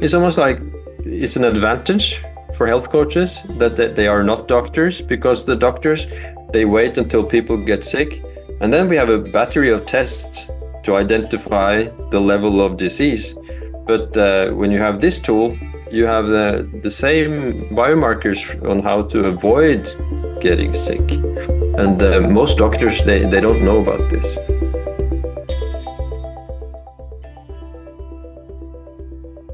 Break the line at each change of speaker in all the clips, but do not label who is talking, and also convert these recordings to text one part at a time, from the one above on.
It's almost like it's an advantage for health coaches that they are not doctors, because the doctors, they wait until people get sick, and then we have a battery of tests to identify the level of disease. But when you have this tool, you have the same biomarkers on how to avoid getting sick. And most doctors, they don't know about this.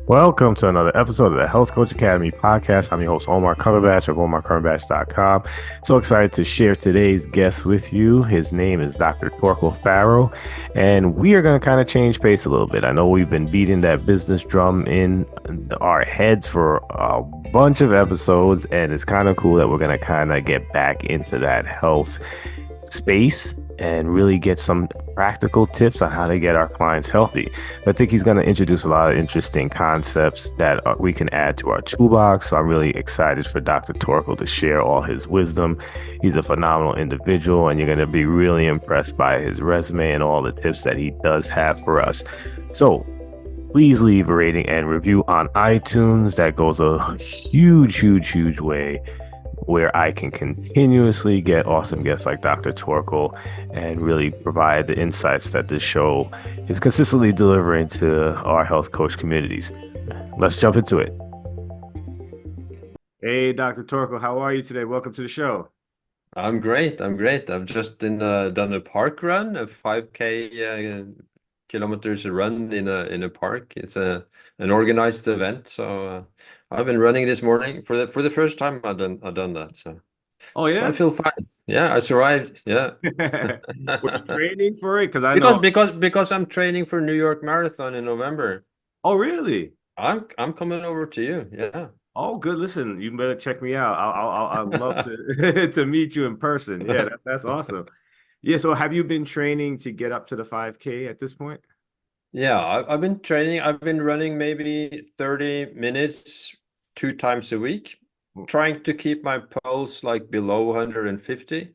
Welcome to another episode of the Health Coach Academy podcast. I'm your host, Omar Cumberbatch of OmarCumberbatch.com. So excited to share today's guest with you. His name is Dr. Torkil Færø, and we are going to kind of change pace a little bit. I know we've been beating that business drum in our heads for a bunch of episodes, and it's kind of cool that we're going to kind of get back into that health space and really get some practical tips on how to get our clients healthy. I think he's going to introduce a lot of interesting concepts that we can add to our toolbox. So I'm really excited for Dr. Torkil to share all his wisdom. He's a phenomenal individual, and you're going to be really impressed by his resume and all the tips that he does have for us. So please leave a rating and review on iTunes. That goes a huge way where I can continuously get awesome guests like Dr. Torkil and really provide the insights that this show is consistently delivering to our health coach communities. Let's jump into it. Hey, Dr. Torkil, how are you today? Welcome to the show.
I'm great. I've just done a park run, a 5K kilometers run in a park. It's an organized event, so I've been running this morning for the first time. I've done that, so
Oh
so I
yeah,
feel fine. Yeah, I survived. Yeah,
were you training for it? Because I
because
know.
because I'm training for New York Marathon in November.
Oh really?
I'm coming over to you. Yeah.
Oh good. Listen, you better check me out. I'd love to to meet you in person. Yeah, that's awesome. Yeah. So have you been training to get up to the 5K at this point?
Yeah, I've been training. I've been running maybe 30 minutes 2 times a week, trying to keep my pulse like below 150,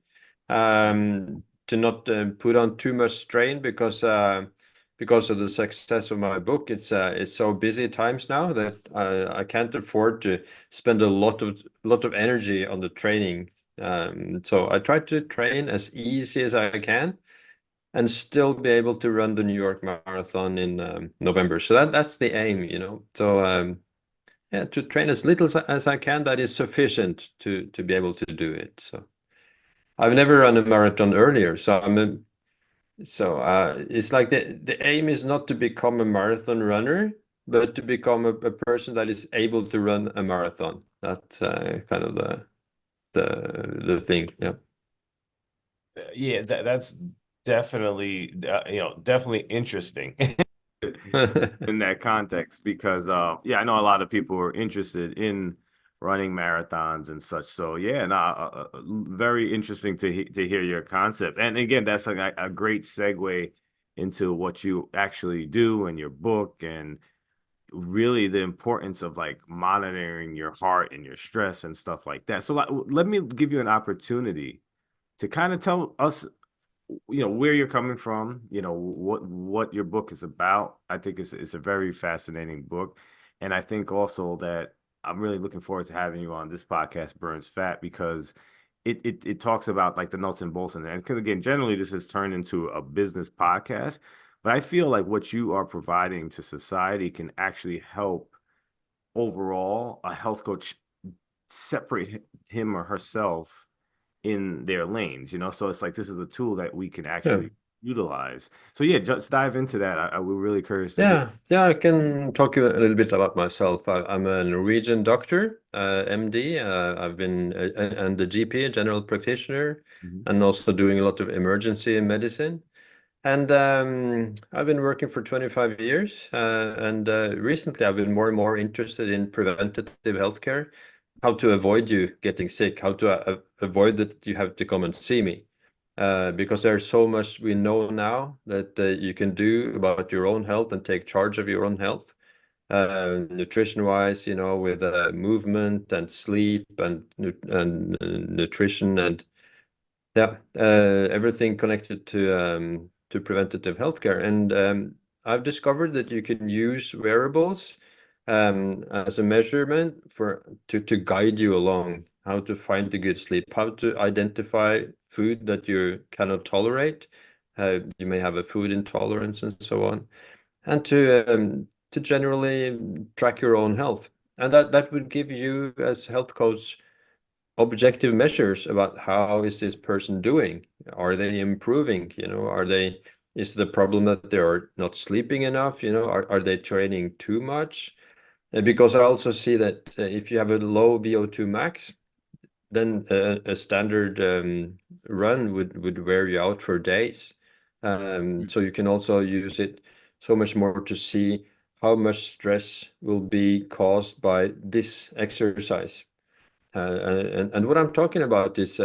to not put on too much strain, because of the success of my book. It's so busy times now that I can't afford to spend a lot of energy on the training. So I try to train as easy as I can and still be able to run the New York Marathon in November. So that's the aim, you know. So yeah, to train as little as I can, that is sufficient to be able to do it. So I've never run a marathon earlier, so it's like the aim is not to become a marathon runner, but to become a person that is able to run a marathon. That's kind of the thing. Yeah.
Yeah, that's definitely definitely interesting in that context because yeah, I know a lot of people are interested in running marathons and such. So yeah, no, very interesting to hear your concept. And again, that's a great segue into what you actually do in your book and really the importance of like monitoring your heart and your stress and stuff like that. So let me give you an opportunity to kind of tell us, where you're coming from, what your book is about. I think it's a very fascinating book, and I think also that I'm really looking forward to having you on this podcast, Burns Fat, because it talks about like the nuts and bolts in there. And because again, generally this has turned into a business podcast, but I feel like what you are providing to society can actually help overall a health coach separate him or herself in their lanes. So it's like this is a tool that we can
Yeah.
actually utilize. So yeah, just dive into that. I we're really curious to hear.
Yeah, I can talk you a little bit about myself. I'm a Norwegian doctor, MD. I've been and the GP, general practitioner,
Mhm.
and also doing a lot of emergency medicine. And I've been working for 25 years, and recently I've been more and more interested in preventative healthcare, how to avoid you getting sick, how to avoid that you have to come and see me. Because there's so much we know now that you can do about your own health and take charge of your own health, nutrition-wise, with movement and sleep and nutrition and yeah, everything connected to preventative healthcare. And I've discovered that you can use wearables as a measurement to guide you along how to find the good sleep, how to identify food that you cannot tolerate. You may have a food intolerance and so on, and to generally track your own health. And that would give you as health coach objective measures about how is this person doing? Are they improving? Is the problem that they are not sleeping enough? Are they training too much? Because I also see that if you have a low VO2 max, then a standard run would wear you out for days. So you can also use it so much more to see how much stress will be caused by this exercise. And what I'm talking about is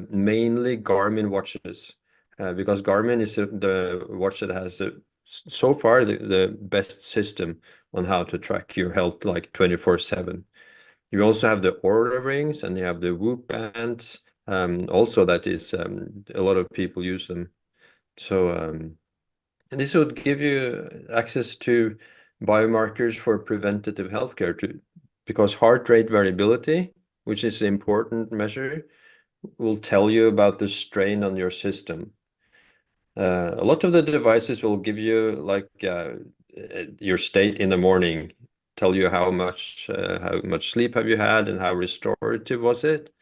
mainly Garmin watches, because Garmin is the watch that has so far the best system on how to track your health like 24/7. You also have the Oura rings and you have the Whoop bands. Also, that is a lot of people use them. So and this would give you access to biomarkers for preventative healthcare too, because heart rate variability, which is an important measure, will tell you about the strain on your system. A lot of the devices will give you like your state in the morning, tell you how much sleep have you had and how restorative was it.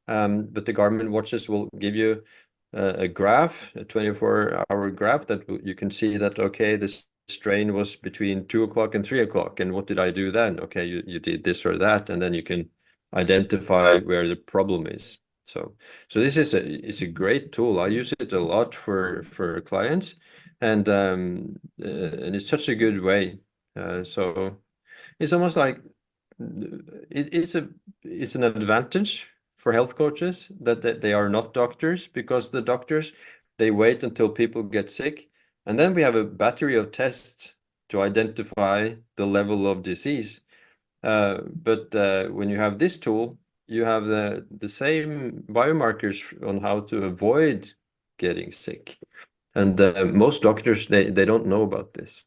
But the Garmin watches will give you a graph, a 24-hour graph that you can see that, okay, this strain was between 2 o'clock and 3 o'clock. And what did I do then? Okay, you did this or that. And then you can identify where the problem is. So this is a great tool. I use it a lot for clients, and it's such a good way. So it's almost like it's an advantage for health coaches that they are not doctors, because the doctors, they wait until people get sick, and then we have a battery of tests to identify the level of disease. But when you have this tool, you have the same biomarkers on how to avoid getting sick. And most doctors, they don't know about this.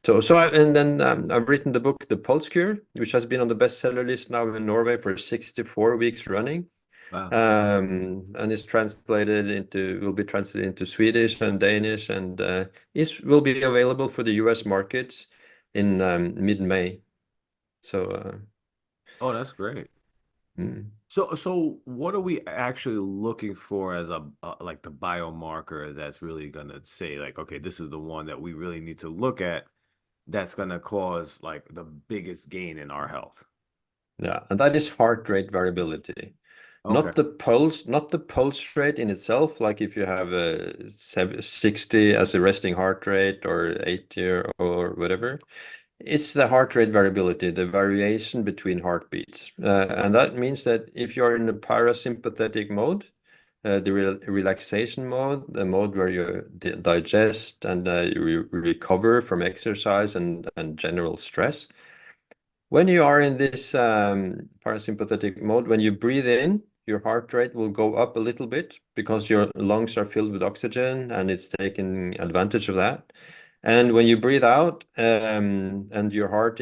And then I've written the book, The Pulse Cure, which has been on the bestseller list now in Norway for 64 weeks running.
Wow.
And will be translated into Swedish and Danish, and will be available for the US markets in mid-May. So
Oh, that's great.
mm.
So what are we actually looking for as like the biomarker that's really gonna say like, okay, this is the one that we really need to look at that's gonna cause like the biggest gain in our health?
Yeah, and that is heart rate variability.
Okay.
Not the pulse rate in itself, like if you have a 60 as a resting heart rate or 80 or whatever. It's the heart rate variability, the variation between heartbeats. And that means that if you're in the parasympathetic mode, the relaxation mode, the mode where you digest and you recover from exercise and general stress. When you are in this parasympathetic mode, when you breathe in, your heart rate will go up a little bit because your lungs are filled with oxygen and it's taking advantage of that. And when you breathe out and your heart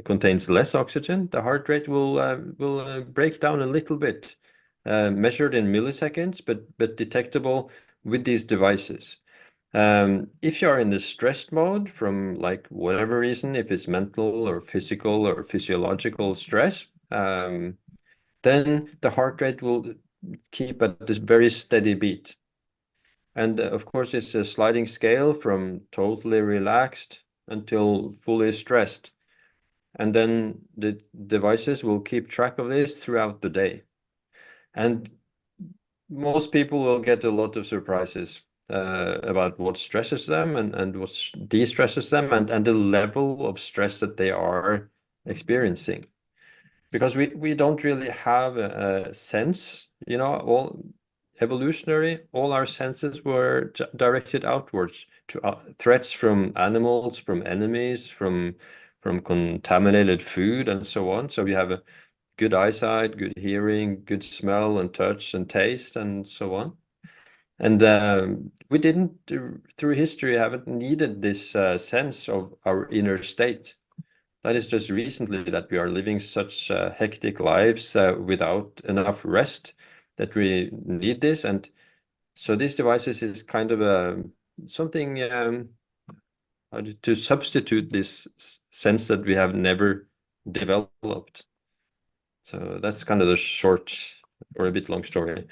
contains less oxygen, the heart rate will break down a little bit, measured in milliseconds, but detectable with these devices. If you are in the stressed mode from like whatever reason, if it's mental or physical or physiological stress, then the heart rate will keep at this very steady beat. And of course, it's a sliding scale from totally relaxed until fully stressed. And then the devices will keep track of this throughout the day. And most people will get a lot of surprises about what stresses them and what de-stresses them, and the level of stress that they are experiencing. Because we don't really have a sense, all evolutionary, all our senses were directed outwards to threats from animals, from enemies, from contaminated food, and so on. So we have a good eyesight, good hearing, good smell and touch and taste, and so on. And we didn't, through history, haven't needed this sense of our inner state. That is just recently that we are living such hectic lives without enough rest that we need this. And so these devices is kind of something to substitute this sense that we have never developed. So that's kind of the short or a bit long story.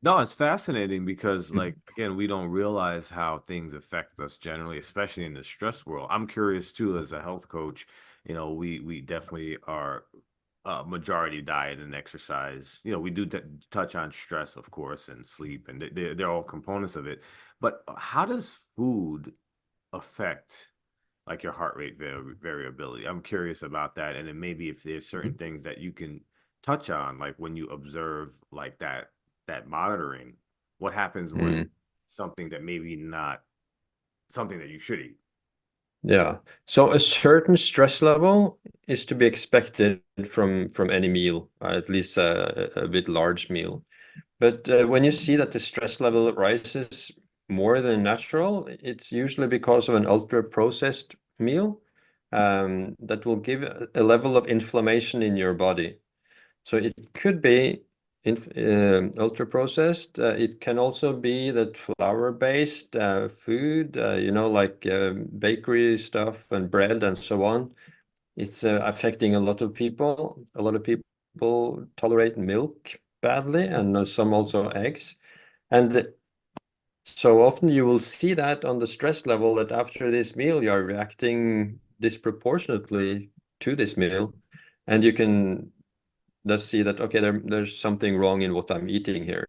No, it's fascinating because, like, again, we don't realize how things affect us generally, especially in the stress world. I'm curious too, as a health coach, we definitely are majority diet and exercise. We do touch on stress, of course, and sleep, and they're all components of it. But how does food affect like your heart rate variability? I'm curious about that, and then maybe if there's certain things that you can touch on, like when you observe like that monitoring, what happens when
Mm.
something that maybe not something that you should eat?
Yeah. So a certain stress level is to be expected from any meal, at least a bit large meal. But when you see that the stress level rises more than natural, it's usually because of an ultra-processed meal that will give a level of inflammation in your body. So it could be ultra-processed. It can also be that flour-based food, like bakery stuff and bread and so on, it's affecting a lot of people. A lot of people tolerate milk badly, and some also eggs. And so often you will see that on the stress level that after this meal you are reacting disproportionately to this meal, and you can thus see that okay, there's something wrong in what I'm eating here.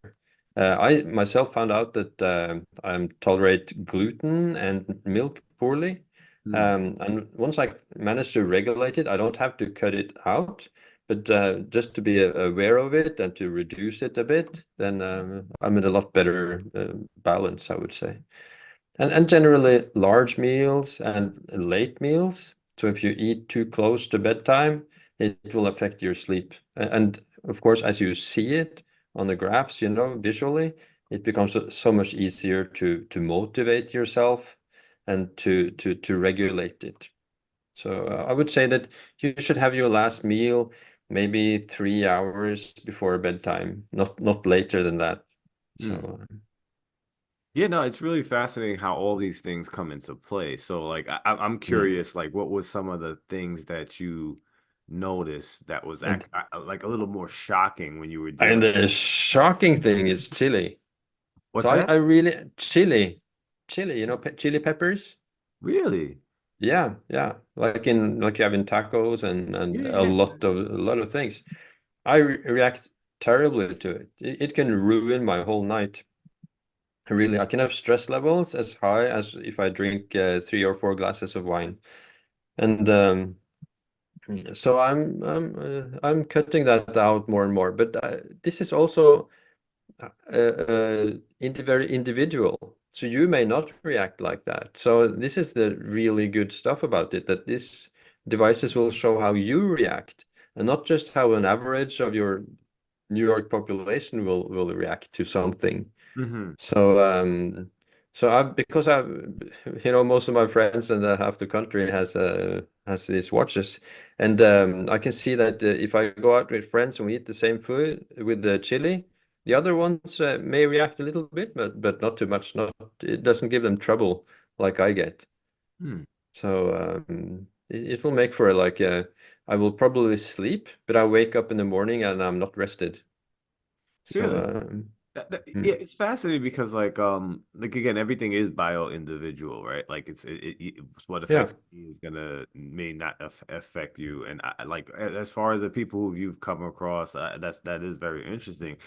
I myself found out that I tolerate gluten and milk poorly.
Hmm.
And once I manage to regulate it, I don't have to cut it out, but just to be aware of it and to reduce it a bit, then I'm in a lot better balance, I would say. And generally large meals and late meals. So if you eat too close to bedtime, it will affect your sleep. And of course, as you see it on the graphs, visually, it becomes so much easier to motivate yourself and to regulate it. So I would say that you should have your last meal maybe 3 hours before bedtime, not later than that. So
Yeah, no, it's really fascinating how all these things come into play. So, like, I'm
mm.
curious, like, what was some of the things that you noticed that was
and
like a little more shocking when you were
And
dealing?
the shocking thing is chili.
What's
So
that?
I really chili, chili peppers.
Really?
Yeah, yeah. Like you have in tacos and
Yeah,
a
yeah.
lot of things. I react terribly to it. It can ruin my whole night. Really, I can have stress levels as high as if I drink 3 or 4 glasses of wine. And so I'm cutting that out more and more. But this is also very individual. So you may not react like that. So this is the really good stuff about it, that these devices will show how you react and not just how an average of your New York population will react to something.
Hmm.
So because most of my friends and half the country has these watches, and I can see that if I go out with friends and we eat the same food with the chili, the other ones may react a little bit, but not too much. Not It doesn't give them trouble like I get.
Hmm.
So it will make for I will probably sleep, but I wake up in the morning and I'm not rested. So
Really? Yeah,
mm,
it's fascinating because like again, everything is bio individual, right? Like what
yeah.
affects me is gonna may not affect you. And like as far as the people who you've come across, that is very interesting.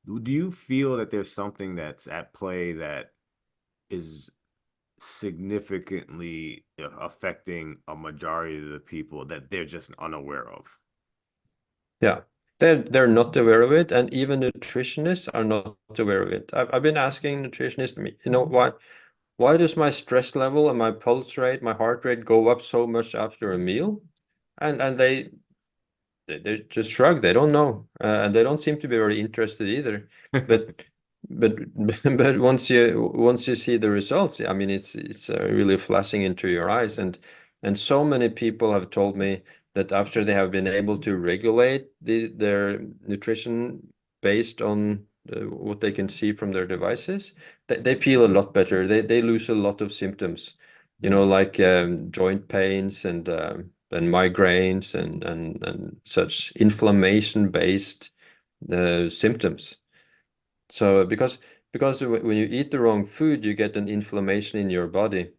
Do you feel that there's something that's at play that is significantly affecting a majority of the people that they're just unaware of?
Yeah, they're not aware of it, and even nutritionists are not aware of it. I've been asking nutritionists, why does my stress level and my pulse rate, my heart rate go up so much after a meal? And they just shrug. They don't know, and they don't seem to be very interested either. But but but once you see the results, I mean, it's really flashing into your eyes, and And so many people have told me that after they have been able to regulate their nutrition based on what they can see from their devices, they feel a lot better. They lose a lot of symptoms, like joint pains and migraines and such inflammation-based symptoms. So because when you eat the wrong food, you get an inflammation in your body.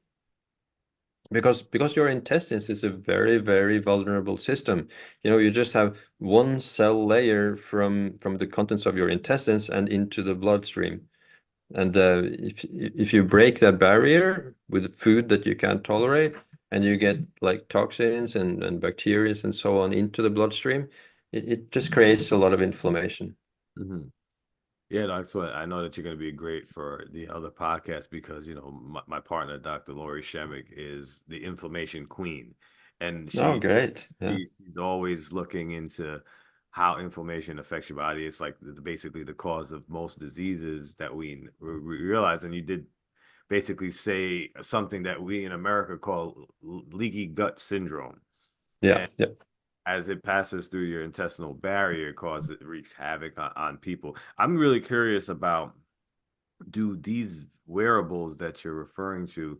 Because your intestines is a very, very vulnerable system. You just have one cell layer from the contents of your intestines and into the bloodstream. And if you break that barrier with food that you can't tolerate, and you get like toxins and bacteria and so on into the bloodstream, it just creates a lot of inflammation.
Mhm. Yeah, that's what I know that you're going to be great for the other podcast because, my partner, Dr. Lori Shemick, is the inflammation queen. And
Oh, great. Yeah.
she's always looking into how inflammation affects your body. It's like basically the cause of most diseases that we realize. And you did basically say something that we in America call leaky gut syndrome.
Yeah.
And
Yeah.
as it passes through your intestinal barrier, it wreaks havoc on people. I'm really curious about, do these wearables that you're referring to,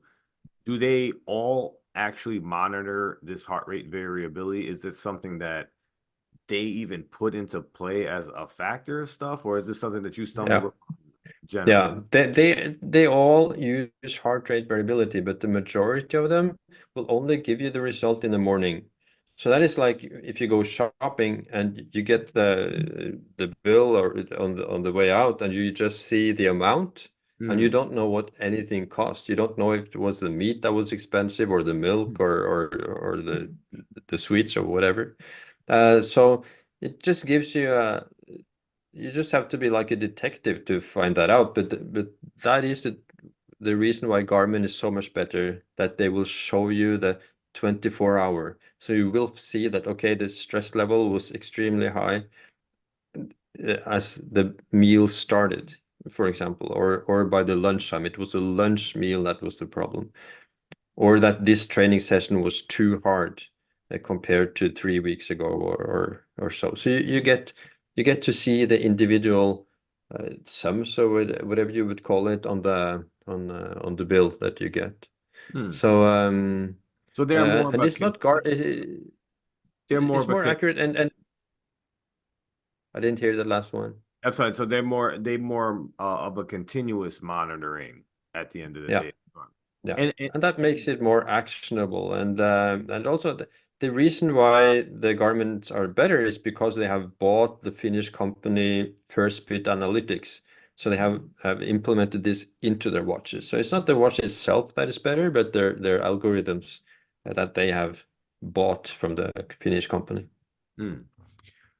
do they all actually monitor this heart rate variability? Is this something that they even put into play as a factor of stuff, or is this something that you stumbled
Yeah.
upon generally?
Yeah, they all use heart rate variability, but the majority of them will only give you the result in the morning. So that is like if you go shopping and you get the bill or on the way out, and you just see the amount, and you
Mm,
don't know what anything cost. You don't know if it was the meat that was expensive or the milk or the sweets or whatever. So it just gives you a you just have to be like a detective to find that out. But that is the reason why Garmin is so much better, that they will show you the 24-hour. So you will see that, okay, the stress level was extremely high as the meal started, for example, or by the lunchtime. It was a lunch meal that was the problem, or that this training session was too hard compared to 3 weeks ago or so. So you get to see the individual sums or whatever you would call it on the bill that you get.
mm.
So
So they're more of
and
a
it's not gar
they're more
it's
of a
more accurate, and I didn't hear the last one.
that's right. So they more of a continuous monitoring at the end of the
Yeah.
day.
Yeah,
And
and that makes it more actionable, and also the reason why the garments are better is because they have bought the Finnish company First Bit Analytics, so they have implemented this into their watches. So it's not the watch itself that is better, but their algorithms that they have bought from the Finnish company.
mm.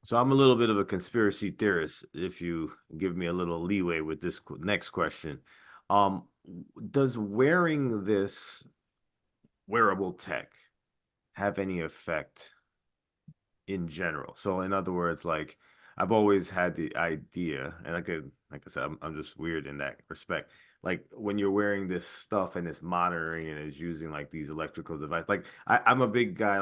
So I'm a little bit of a conspiracy theorist, if you give me a little leeway with this next question. Um, does wearing this wearable tech have any effect in general? So in other words, like I've always had the idea, and like I said, I'm just weird in that respect. Like when you're wearing this stuff and it's monitoring and it's using like these electrical devices. Like I'm a big guy,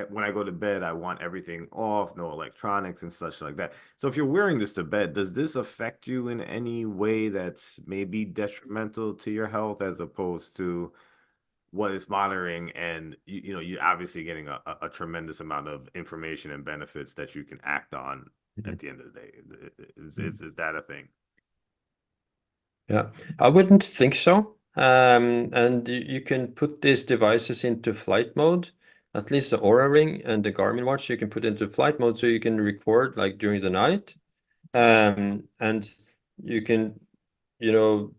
when I go to bed, I want everything off, no electronics and such like that. So if you're wearing this to bed, does this affect you in any way that's maybe detrimental to your health as opposed to what it's monitoring? And you're obviously getting a tremendous amount of information and benefits that you can act on
Mhm.
at the end of the day. Is that a thing?
Yeah, I wouldn't think so. And you can put these devices into flight mode. At least the Aura Ring and the Garmin watch, you can put into flight mode so you can record like during the night. And you can,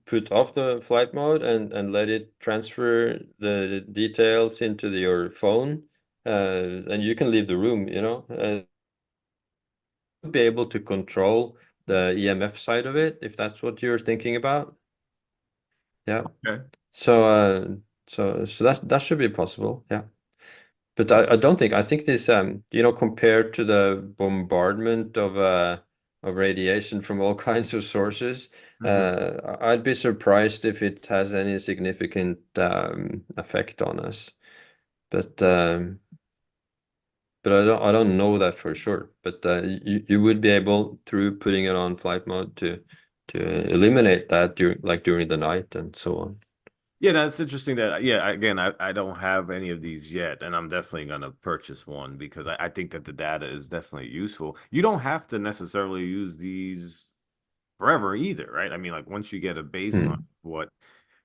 put off the flight mode and let it transfer the details into your phone. And you can leave the room, be able to control the EMF side of it if that's what you're thinking about. Yeah.
Okay.
So, so that should be possible. Yeah. But I think this, compared to the bombardment of radiation from all kinds of sources,
Mhm.
I'd be surprised if it has any significant effect on us. but but I don't know that for sure. But you would be able, through putting it on flight mode, to eliminate that during the night and so on.
Yeah, that's interesting that, yeah, again, I don't have any of these yet, and I'm definitely gonna purchase one because I think that the data is definitely useful. You don't have to necessarily use these forever either, right? I mean, like once you get a baseline of
Hmm.
what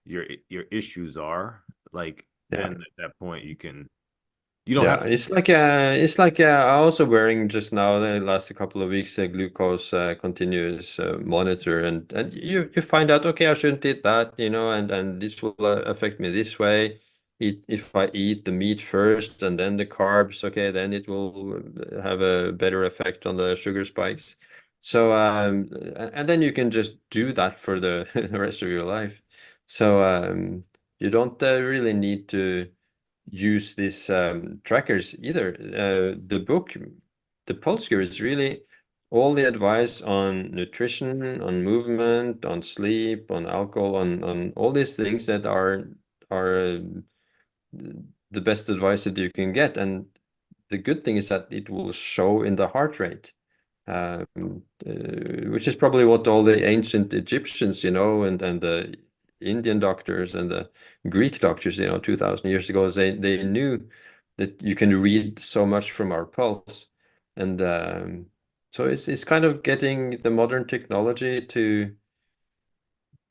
your issues are, like
Yeah.
then at that point you don't have
Yeah,
to.
it's like I also wearing just now the last couple of weeks a glucose continuous monitor, and you find out, okay, I shouldn't eat that, and this will affect me this way. If I eat the meat first and then the carbs, okay, then it will have a better effect on the sugar spikes. So and then you can just do that for the the rest of your life. So you don't really need to use these trackers either. The book, the Pulse Cure, is really all the advice on nutrition, on movement, on sleep, on alcohol, on all these things that are the best advice that you can get. And the good thing is that it will show in the heart rate, which is probably what all the ancient Egyptians, and the Indian doctors and the Greek doctors, 2000 years ago, they knew that you can read so much from our pulse. And so it's kind of getting the modern technology to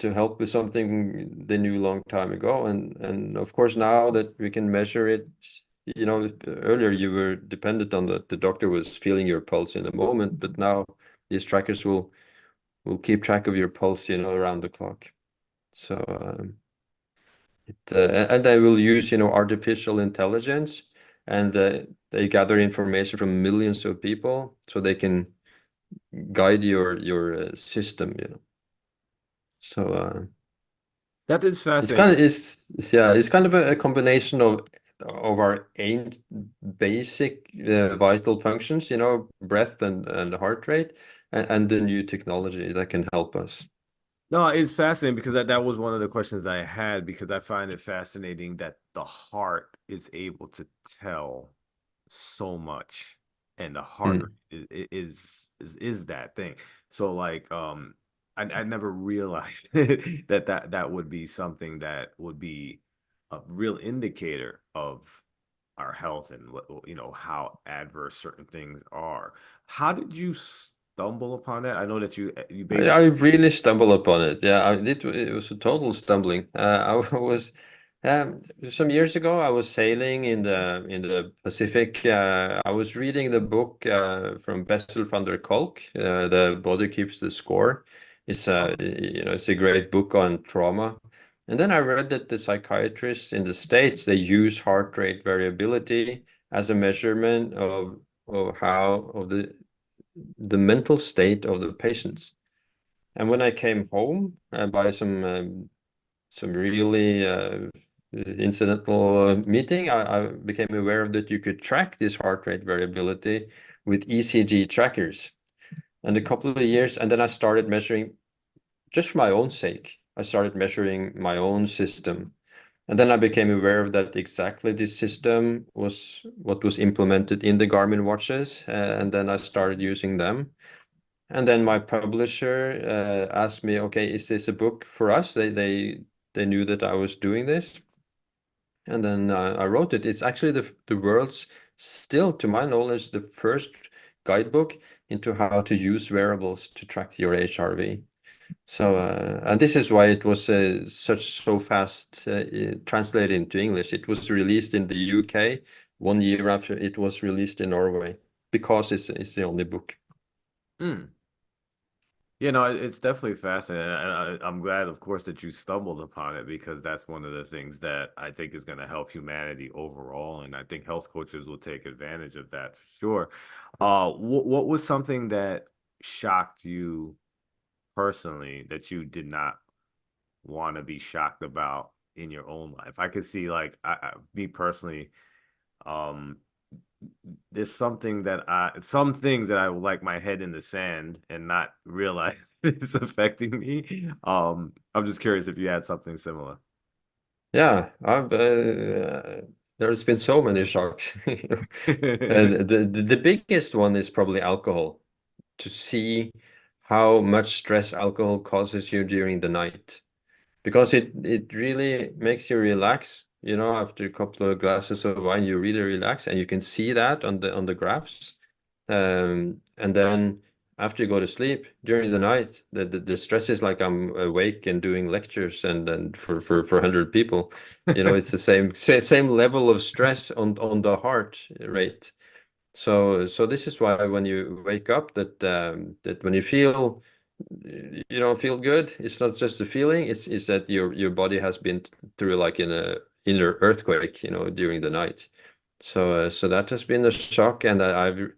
help with something they knew a long time ago. And of course, now that we can measure it, earlier you were dependent on the doctor was feeling your pulse in a moment, but now these trackers will keep track of your pulse, around the clock. So and they will use, artificial intelligence, and they gather information from millions of people, so they can guide your system, So
That is
it's kind
fascinating.
of it's kind of a combination of our ancient basic vital functions, breath and heart rate, and the new technology that can help us.
No, it's fascinating because that was one of the questions I had because I find it fascinating that the heart is able to tell so much, and the heart
Mm.
rate is that thing. So like I never realized that would be something that would be a real indicator of our health and what how adverse certain things are. How did you stumble upon that? I know that you
I
basically.
really stumbled upon it. Yeah, I did. It was a total stumbling. I was some years ago. I was sailing in the Pacific. I was reading the book from Bessel van der Kolk. The Body Keeps the Score. It's a great book on trauma. And then I read that the psychiatrists in the States, they use heart rate variability as a measurement of the mental state of the patients. And when I came home by some really incidental meeting, I became aware of that you could track this heart rate variability with ECG trackers. And a couple of years, and then I started measuring just for my own sake. I started measuring my own system. And then I became aware of that exactly this system was what was implemented in the Garmin watches. And then I started using them. And then my publisher asked me, okay, is this a book for us? They knew that I was doing this, and then I wrote it. It's actually the world's, still, to my knowledge, the first guidebook into how to use wearables to track your HRV. So and this is why it was so fast translated into English. It was released in the UK 1 year after it was released in Norway, because it's the only book.
Mm. You know, it's definitely fascinating. And I'm glad, of course, that you stumbled upon it because that's one of the things that I think is going to help humanity overall. And I think health coaches will take advantage of that for sure. What was something that shocked you personally that you did not want to be shocked about in your own life? I could see, like, me personally, um, there's some things that I would like my head in the sand and not realize it's affecting me. I'm just curious if you had something similar.
Yeah, There's been so many shocks. The biggest one is probably alcohol. To see how much stress alcohol causes you during the night, because it really makes you relax. You know, after a couple of glasses of wine, you really relax, and you can see that on the graphs. And then after you go to sleep during the night, the stress is like I'm awake and doing lectures and for 100 people. You know, it's the same level of stress on the heart rate. So this is why when you wake up, that when you feel feel good, it's not just a feeling, it's that your body has been through like in a inner earthquake, during the night. So that has been a shock, and I've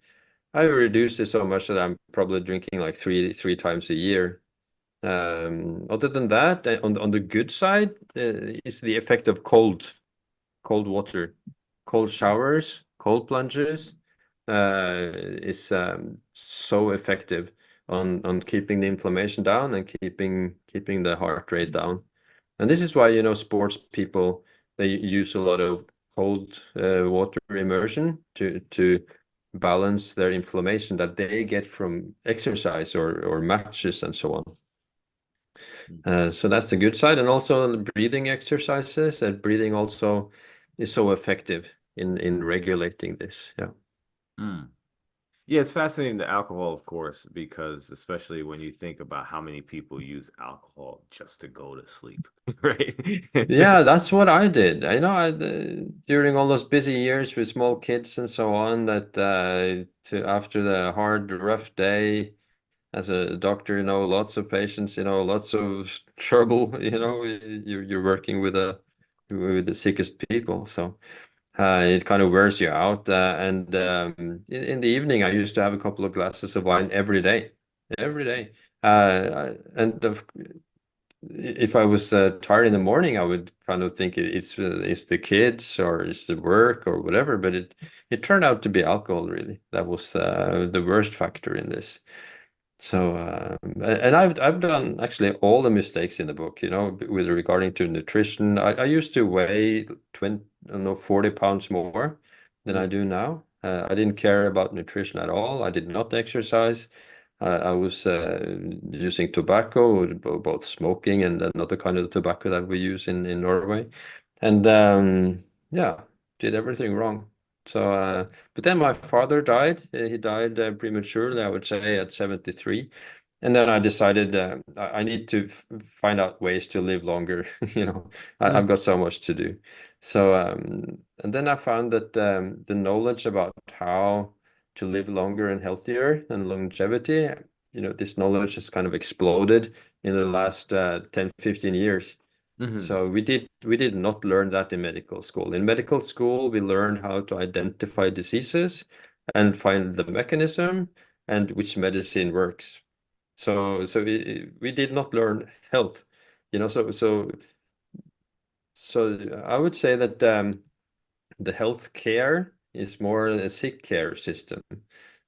reduced it so much that I'm probably drinking like three times a year. Other than that, on the good side, is the effect of cold water, cold showers, cold plunges, is so effective on keeping the inflammation down and keeping the heart rate down. And this is why, sports people, they use a lot of cold water immersion to balance their inflammation that they get from exercise or matches and so on. So that's the good side, and also breathing exercises. And breathing also is so effective in regulating this. Yeah.
Mm. Yeah, it's fascinating, the alcohol, of course, because especially when you think about how many people use alcohol just to go to sleep, right?
Yeah, that's what I did. I know during all those busy years with small kids and so on, that to after the hard, rough day as a doctor, lots of patients, lots of trouble, you're working with the sickest people. So it kind of wears you out. And in the evening, I used to have a couple of glasses of wine every day, every day. And if I was tired in the morning, I would kind of think it's the kids or it's the work or whatever. But it turned out to be alcohol, really. That was the worst factor in this. So, and I've done actually all the mistakes in the book, with regarding to nutrition. I used to weigh 20, I don't know, 40 pounds more than I do now. I didn't care about nutrition at all. I did not exercise. I was using tobacco, both smoking and another kind of tobacco that we use in Norway. And yeah, did everything wrong. So, but then my father died. He died prematurely, I would say, at 73. And then I decided I need to find out ways to live longer. I've got so much to do. So, and then I found that the knowledge about how to live longer and healthier and longevity, this knowledge has kind of exploded in the last 10, 15 years.
Mhm.
So we did not learn that in medical school. In medical school, we learned how to identify diseases and find the mechanism and which medicine works. So we did not learn health, so I would say that the health care is more a sick care system.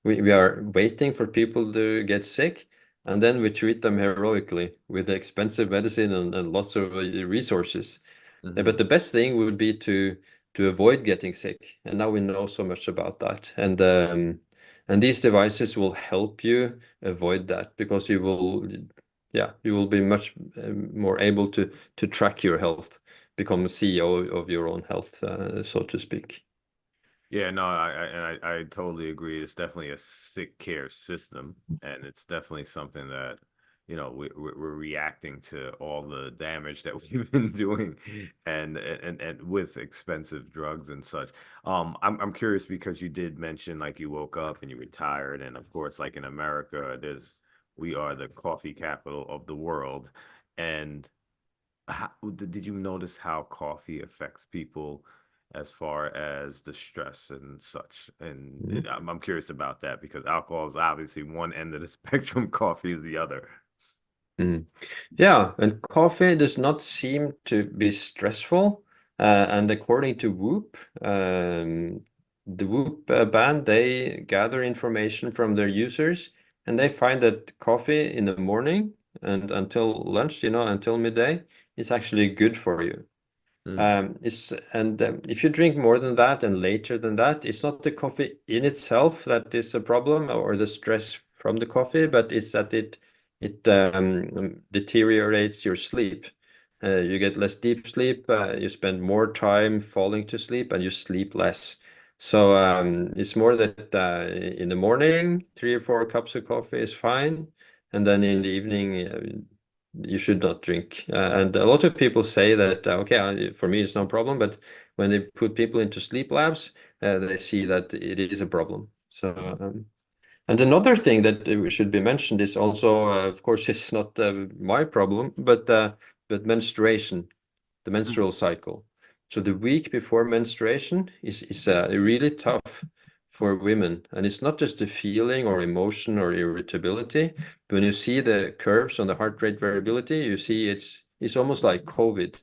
We are waiting for people to get sick, and then we treat them heroically with expensive medicine and lots of resources. But
Mhm.
the best thing would be to avoid getting sick. And now we know so much about that. And these devices will help you avoid that, because you will be much more able to track your health, become a CEO of your own health, so to speak.
Yeah, no, I totally agree. It's definitely a sick care system, and it's definitely something that, we're reacting to all the damage that we've been doing, and with expensive drugs and such. I'm curious because you did mention like you woke up and you retired, and of course, like in America, we are the coffee capital of the world, and did you notice how coffee affects people as far as the stress and such? And
Mhm.
I'm curious about that because alcohol is obviously one end of the spectrum, coffee is the other.
Mm. Yeah, and coffee does not seem to be stressful. And according to Whoop, the Whoop band, they gather information from their users, and they find that coffee in the morning and until lunch, until midday, is actually good for you. If you drink more than that and later than that, it's not the coffee in itself that is a problem or the stress from the coffee, but it's that it deteriorates your sleep. You get less deep sleep, you spend more time falling to sleep, and you sleep less. So it's more that in the morning, 3 or 4 cups of coffee is fine, and then in the evening, you should not drink. And a lot of people say that, okay, for me, it's no problem. But when they put people into sleep labs, they see that it is a problem. So, and another thing that should be mentioned is also, of course, it's not my problem, but menstruation, the menstrual cycle. So the week before menstruation is really tough for women. And it's not just a feeling or emotion or irritability. When you see the curves on the heart rate variability, you see it's almost like COVID.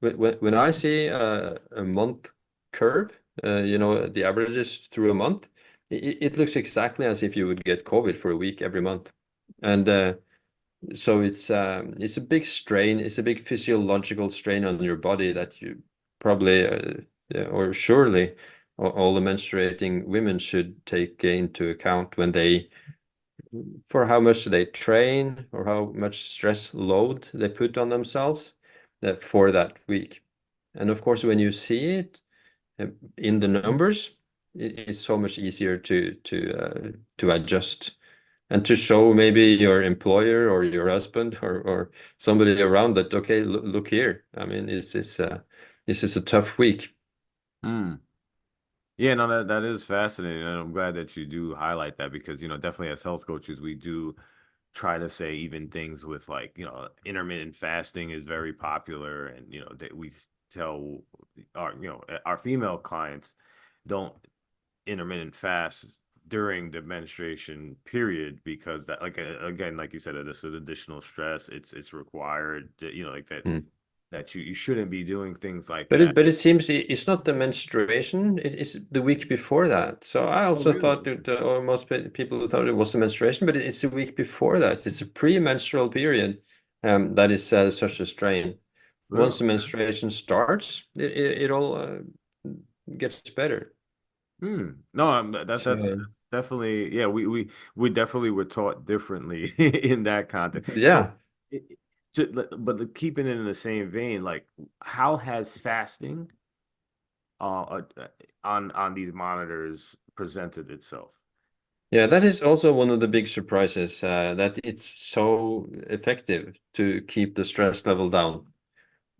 When I see a month curve, the averages through a month, it looks exactly as if you would get COVID for a week every month. And so it's a big strain. It's a big physiological strain on your body that you probably or surely all the menstruating women should take into account when for how much they train or how much stress load they put on themselves for that week. And of course, when you see it in the numbers, it's so much easier to adjust and to show maybe your employer or your husband or somebody around that, okay, look here. I mean, this is a tough week.
Mm. Yeah, no, that is fascinating, and I'm glad that you do highlight that because, definitely as health coaches, we do try to say even things with like, intermittent fasting is very popular, and that we tell our female clients don't intermittent fast during the menstruation period because that, like, again, like you said, it's an additional stress. It's required, like that
Mm.
that you shouldn't be doing things like
But
that.
it seems it's not the menstruation, it is the week before that. So I
Oh,
also thought
really?
that, or most people thought it was the menstruation, but it's the week before that. It's a pre-menstrual period that is such a strain.
Really?
Once the menstruation starts, it all gets better.
No, that's
So
definitely, yeah. We definitely were taught differently in that context. So,
yeah.
it, but keeping it in the same vein, like, how has fasting on these monitors presented itself?
Yeah, that is also one of the big surprises, that it's so effective to keep the stress level down.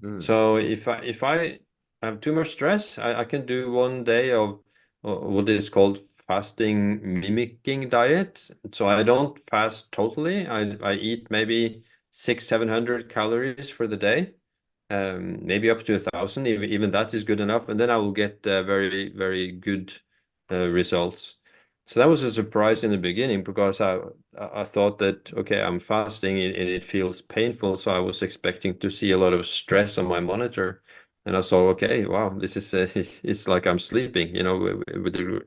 Mm,
So if I have too much stress, I can do one day of what is called fasting mimicking diet. So I don't fast totally. I eat maybe 600-700 calories for the day, maybe up to 1,000. Even that is good enough, and then I will get very very good results. So that was a surprise in the beginning because I thought that, okay, I'm fasting and it feels painful, so I was expecting to see a lot of stress on my monitor, and I saw, okay, wow, this is it's like I'm sleeping,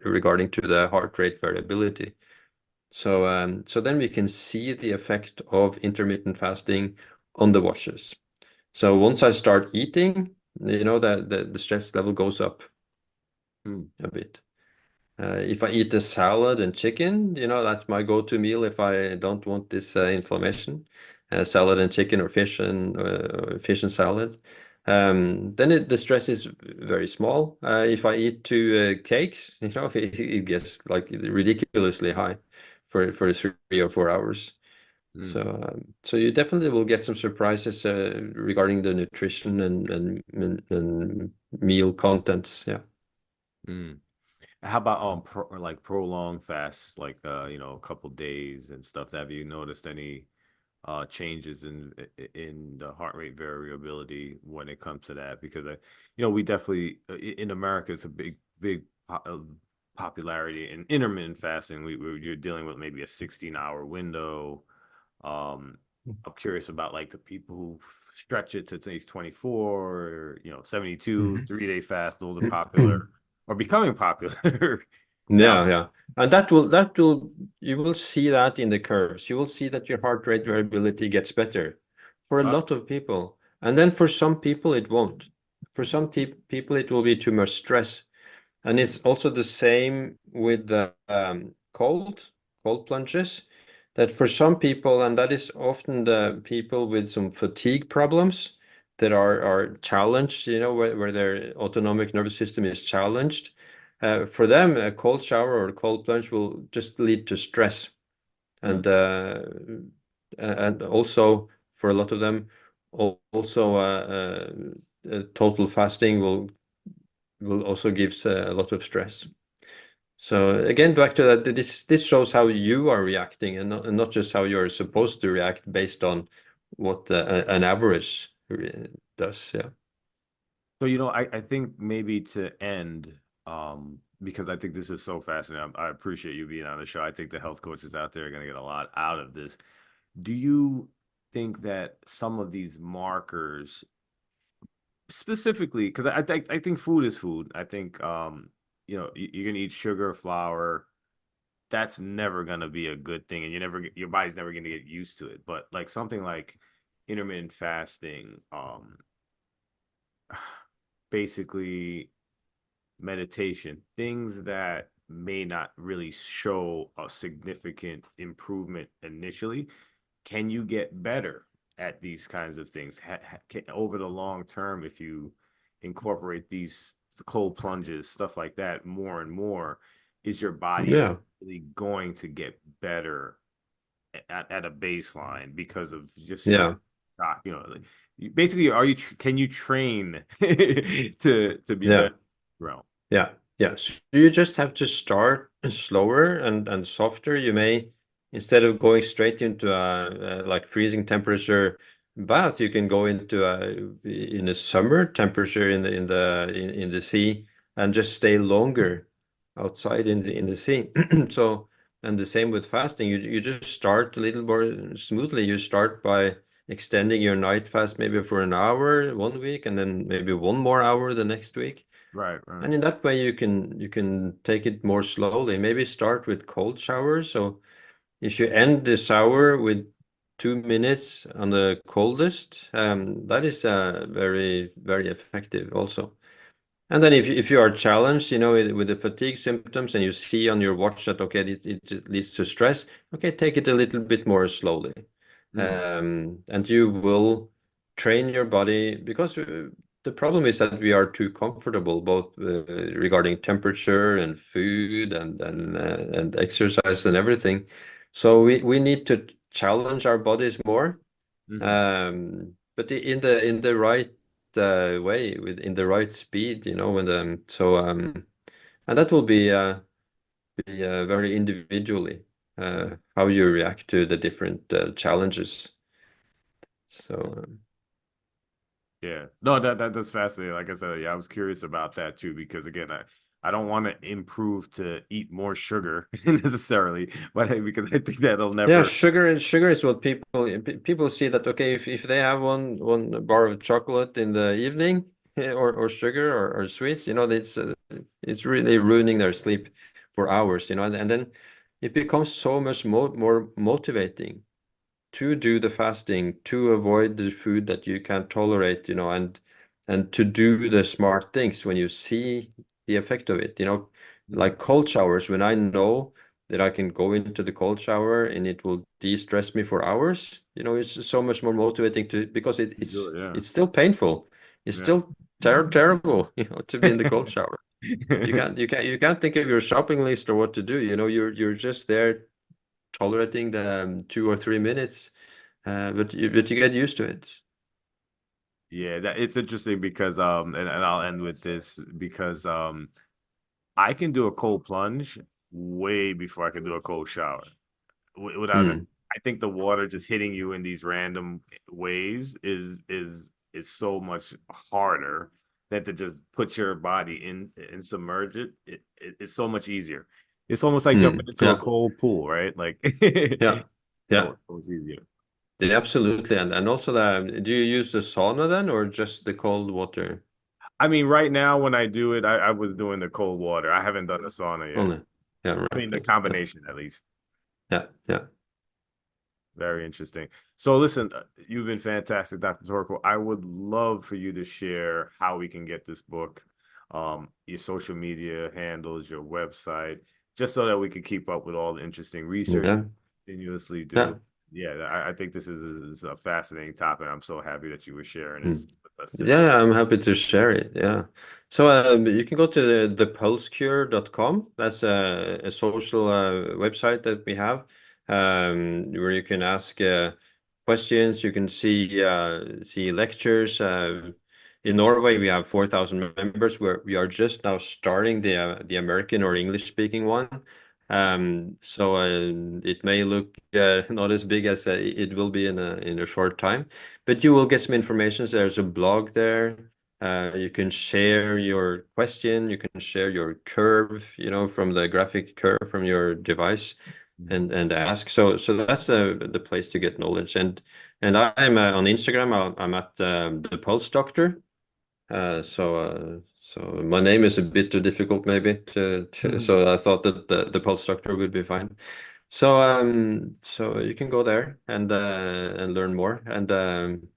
regarding to the heart rate variability. So then we can see the effect of intermittent fasting on the watches. So once I start eating, the stress level goes up
mm,
a bit. If I eat a salad and chicken, that's my go-to meal if I don't want this inflammation. Salad and chicken or fish and salad. Then the stress is very small. If I eat two cakes, it gets like ridiculously high for 3 or 4 hours. So,
mm,
so you definitely will get some surprises regarding the nutrition and meal contents. Yeah.
mm. How about like prolonged fasts, like a couple days and stuff? Have you noticed any changes in the heart rate variability when it comes to that? Because we definitely in America it's a big popularity in intermittent fasting. You're dealing with maybe a 16-hour window. I'm curious about like the people who stretch it to 24 or 72 3-day fast. Those are popular or becoming popular now.
Yeah, yeah. And that will you will see that in the curves. You will see that your heart rate variability gets better for a
Uh,
lot of people. And then for some people it won't. for some people it will be too much stress. And it's also the same with the cold plunges, that for some people, and that is often the people with some fatigue problems that are challenged, where their autonomic nervous system is challenged. For them, a cold shower or a cold plunge will just lead to stress. And also for a lot of them, also total fasting will also give a lot of stress. So again, back to that, this shows how you are reacting, and not just how you're supposed to react based on what an average does. Yeah.
So, I think maybe to end, because I think this is so fascinating. I appreciate you being on the show. I think the health coaches out there are going to get a lot out of this. Do you think that some of these markers, specifically, because I think food is food. I think you're gonna eat sugar, flour. That's never gonna be a good thing, and your body's never gonna get used to it. But like something like intermittent fasting, basically meditation, things that may not really show a significant improvement initially. Can you get better at these kinds of things over the long term if you incorporate these cold plunges, stuff like that, more and more? Is your body
Yeah.
really going to get better at a baseline because of just
Yeah.
like, basically, can you train to be
Yeah.
better? Bro.
Yeah. Yeah. So you just have to start slower and softer. You may, instead of going straight into a like freezing temperature bath, you can go into in a summer temperature in the sea, and just stay longer outside in the sea. So, and the same with fasting. You just start a little more smoothly. You start by extending your night fast maybe for an hour 1 week, and then maybe one more hour the next week.
Right, right.
And in that way, you can take it more slowly. Maybe start with cold showers. So if you end the shower with 2 minutes on the coldest, that is very, very effective also. And then if you are challenged, with the fatigue symptoms, and you see on your watch that, okay, it leads to stress, okay, take it a little bit more slowly. And you will train your body, because the problem is that we are too comfortable, both regarding temperature and food and exercise and everything. So we need to challenge our bodies more,
Mhm.
but in the right way, in the right speed, and that will be very individually how you react to the different challenges. So
Yeah. No, that's fascinating. Like I said, yeah, I was curious about that too, because again, I don't want to improve to eat more sugar necessarily, but because I think that'll
yeah,
never.
sugar is what people see, that, okay, if they have one bar of chocolate in the evening, or sugar or sweets, it's really ruining their sleep for hours, and then it becomes so much more motivating to do the fasting, to avoid the food that you can't tolerate, and to do the smart things when you see the effect of it,
Mhm.
like cold showers. When I know that I can go into the cold shower and it will de-stress me for hours, it's so much more motivating, because
Do it, yeah.
it's still painful. It's
Yeah.
still terrible, to be in the cold shower. You can't think of your shopping list or what to do. You're just there tolerating the 2 or 3 minutes, but you get used to it.
Yeah, it's interesting because and I'll end with this because I can do a cold plunge way before I can do a cold shower. Without
Mm,
I think the water just hitting you in these random ways is so much harder than to just put your body in and submerge it. It's so much easier. It's almost like jumping into a
yeah,
cold pool, right? Like
yeah, yeah,
so much easier.
yeah, absolutely. And also, do you use the sauna then, or just the cold water
I mean, right now when I do it, I was doing the cold water. I haven't done the sauna yet.
only? Yeah,
I
right,
mean, the
right. Yeah,
combination at least.
yeah, yeah.
Very interesting. So listen, you've been fantastic, Dr. Torkil. I would love for you to share how we can get this book, your social media handles, your website, just so that we could keep up with all the interesting research
Yeah.
you continuously do.
Yeah.
Yeah, I think this is a fascinating topic. I'm so happy that you were sharing
Mm.
this with us today.
Yeah, I'm happy to share it. Yeah. So you can go to thepulsecure.com. That's a social website that we have where you can ask questions. You can see lectures. In Norway, we have 4,000 members. Where we are just now starting the American or English speaking one. So it may look not as big as it will be in a short time. But you will get some information. There's a blog there. You can share your question. You can share your curve, from the graphic curve from your device, and ask. So that's the place to get knowledge. And I'm on Instagram. I'm at the Pulse Doctor. So my name is a bit too difficult, maybe. So I thought that the Pulse Doctor would be fine. So you can go there and learn more. And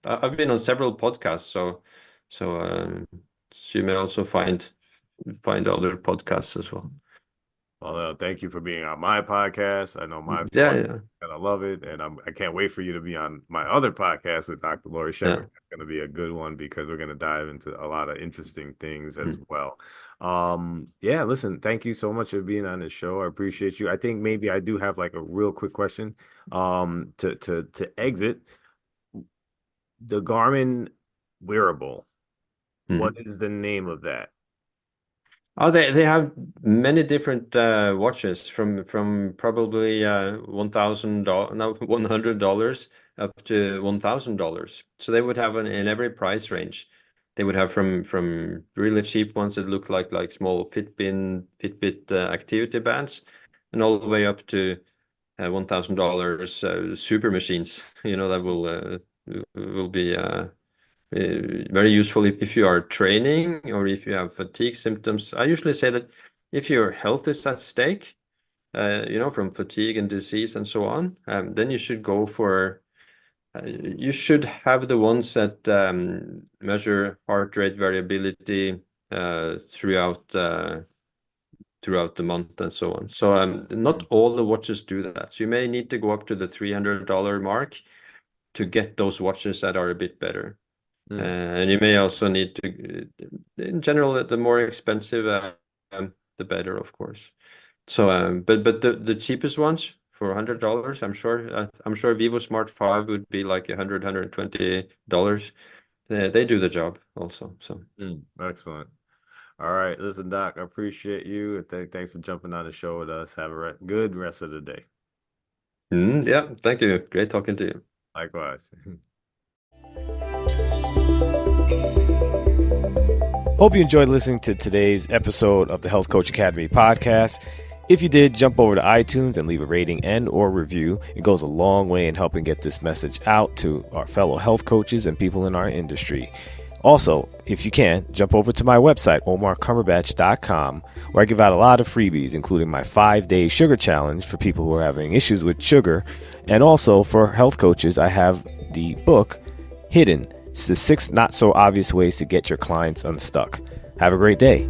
I've been on several podcasts, so you may also find other podcasts as well.
Well, thank you for being on my podcast. I know my
Yeah,
followers
yeah,
and I love it, and I can't wait for you to be on my other podcast with Dr. Lori Shepard.
yeah.
It's going to be a good one because we're going to dive into a lot of interesting things as
Mm.
well. Yeah, listen, thank you so much for being on this show. I appreciate you. I think maybe I do have like a real quick question. To exit the Garmin wearable. What
Mm.
is the name of that?
Oh, they have many different watches from probably $1,000, no, $100 up to $1,000. So they would have in every price range. They would have from really cheap ones that look like small Fitbit activity bands, and all the way up to $1,000 super machines. That will be very useful if you are training or if you have fatigue symptoms. I usually say that if your health is at stake, from fatigue and disease and so on, then you should go for, you should have the ones that measure heart rate variability throughout the month and so on. So not all the watches do that. So you may need to go up to the $300 mark to get those watches that are a bit better. And you may also need to, in general, the more expensive, the better, of course. So, but the cheapest ones for $100, I'm sure Vivo Smart 5 would be like $120. They do the job also. So,
Excellent. All right. Listen, Doc, I appreciate you. And thanks for jumping on the show with us. Have a good rest of the day.
yeah, thank you. Great talking to you.
Likewise.
Hope you enjoyed listening to today's episode of the Health Coach Academy podcast. If you did, jump over to iTunes and leave a rating and or review. It goes a long way in helping get this message out to our fellow health coaches and people in our industry. Also, if you can, jump over to my website, omarcumberbatch.com, where I give out a lot of freebies, including my 5-day sugar challenge for people who are having issues with sugar. And also for health coaches, I have the book, Hidden. It's the 6 not so obvious ways to get your clients unstuck. Have a great day.